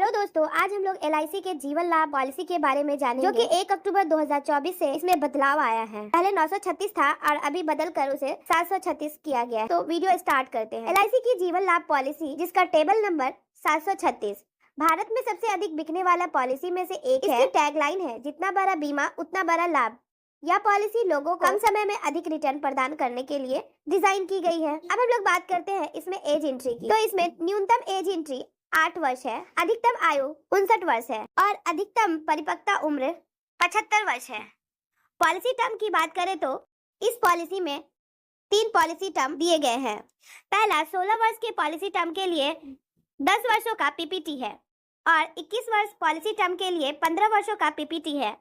Hello दोस्तों, आज हम लोग LIC के जीवन लाभ पॉलिसी के बारे में जानेंगे, जो कि 1 अक्टूबर 2024 से इसमें बदलाव आया है। पहले 936 था और अभी बदल कर उसे 736 किया गया है। तो वीडियो स्टार्ट करते हैं। LIC की जीवन लाभ पॉलिसी, जिसका टेबल नंबर 736, भारत में सबसे अधिक बिकने वाला पॉलिसी में से एक है। इसकी टैगलाइन है, जितना बड़ा बीमा उतना बड़ा लाभ। यह पॉलिसी लोगों को कम समय में अधिक रिटर्न प्रदान करने के लिए डिजाइन की गई है। अब हम लोग बात करते हैं इसमें एज एंट्री की। तो इसमें न्यूनतम एज एंट्री 8 वर्ष है, अधिकतम आयु 59 वर्ष है और अधिकतम परिपक्वता उम्र 75 वर्ष है। पॉलिसी टर्म की बात करें तो इस पॉलिसी में 3 पॉलिसी टर्म दिए गए हैं। पहला 16 वर्ष के पॉलिसी टर्म के लिए 10 वर्षों का PPT है और 21 वर्ष पॉलिसी टर्म के लिए 15 वर्षों का PPT है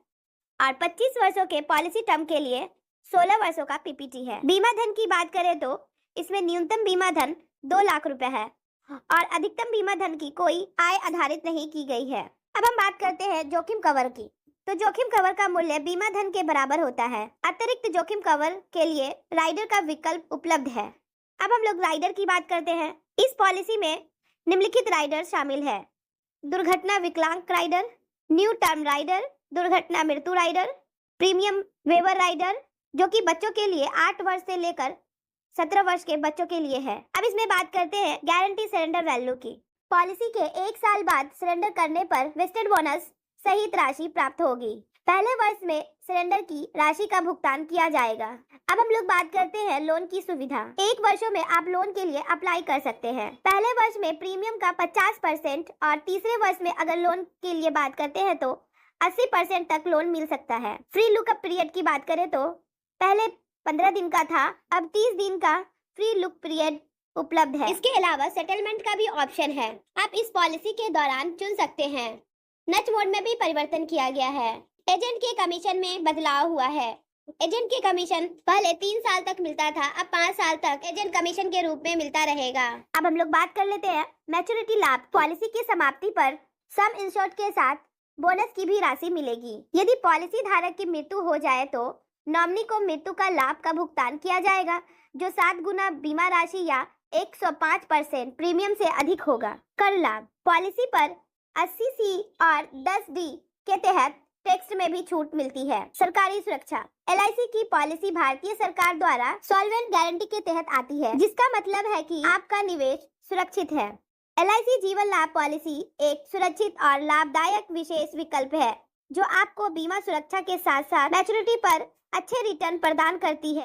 और 25 वर्षों के पॉलिसी टर्म के लिए 16 वर्षों का PPT है। बीमा धन की बात करें तो इसमें न्यूनतम बीमा धन 2 लाख रुपए है और अधिकतम बीमा धन की कोई आय आधारित नहीं की गई है। अब हम बात करते हैं जोखिम कवर की। तो जोखिम कवर का मूल्य बीमा धन के बराबर होता है। अतिरिक्त जोखिम कवर के लिए राइडर का विकल्प उपलब्ध है। अब हम लोग राइडर की बात करते हैं। इस पॉलिसी में निम्नलिखित राइडर शामिल है: दुर्घटना विकलांग राइडर, न्यू टर्म राइडर, दुर्घटना मृत्यु राइडर, प्रीमियम वेवर राइडर, जो कि बच्चों के लिए 8 वर्ष से लेकर 17 वर्ष के बच्चों के लिए है। अब इसमें बात करते हैं गारंटी सरेंडर वैल्यू की। पॉलिसी के 1 साल बाद सरेंडर करने पर वेस्टेड बोनस सहित राशि प्राप्त होगी। पहले वर्ष में सरेंडर की राशि का भुगतान किया जाएगा। अब हम लोग बात करते हैं लोन की सुविधा। 1 वर्षों में आप लोन के लिए अप्लाई कर सकते हैं। पहले वर्ष में प्रीमियम का 50% और तीसरे वर्ष में अगर लोन के लिए बात करते हैं तो 80% तक लोन मिल सकता है। फ्री लुकअप पीरियड की बात करें तो पहले 15 दिन का था, अब 30 दिन का फ्री लुक पीरियड उपलब्ध है। इसके अलावा सेटलमेंट का भी ऑप्शन है। आप इस पॉलिसी के दौरान चुन सकते हैं। नच मोड में भी परिवर्तन किया गया है। एजेंट के कमीशन में बदलाव हुआ है। एजेंट के कमीशन पहले 3 साल तक मिलता था, अब 5 साल तक एजेंट कमीशन के रूप में मिलता रहेगा। अब हम लोग बात कर लेते हैं मैच्योरिटी लाभ। पॉलिसी की समाप्ति पर सम इंश्योर्ड के साथ बोनस की भी राशि मिलेगी। यदि पॉलिसी धारक की मृत्यु हो जाए तो नॉमिनी को मृत्यु का लाभ का भुगतान किया जाएगा, जो 7 गुना बीमा राशि या 105% प्रीमियम से अधिक होगा। कर लाभ पॉलिसी पर 80C और 10D के तहत टैक्स में भी छूट मिलती है। सरकारी सुरक्षा LIC की पॉलिसी भारतीय सरकार द्वारा सॉल्वेंट गारंटी के तहत आती है, जिसका मतलब है कि आपका निवेश सुरक्षित है। LIC जीवन लाभ पॉलिसी एक सुरक्षित और लाभदायक विशेष विकल्प है, जो आपको बीमा सुरक्षा के साथ साथ मैच्योरिटी पर अच्छे रिटर्न प्रदान करती है।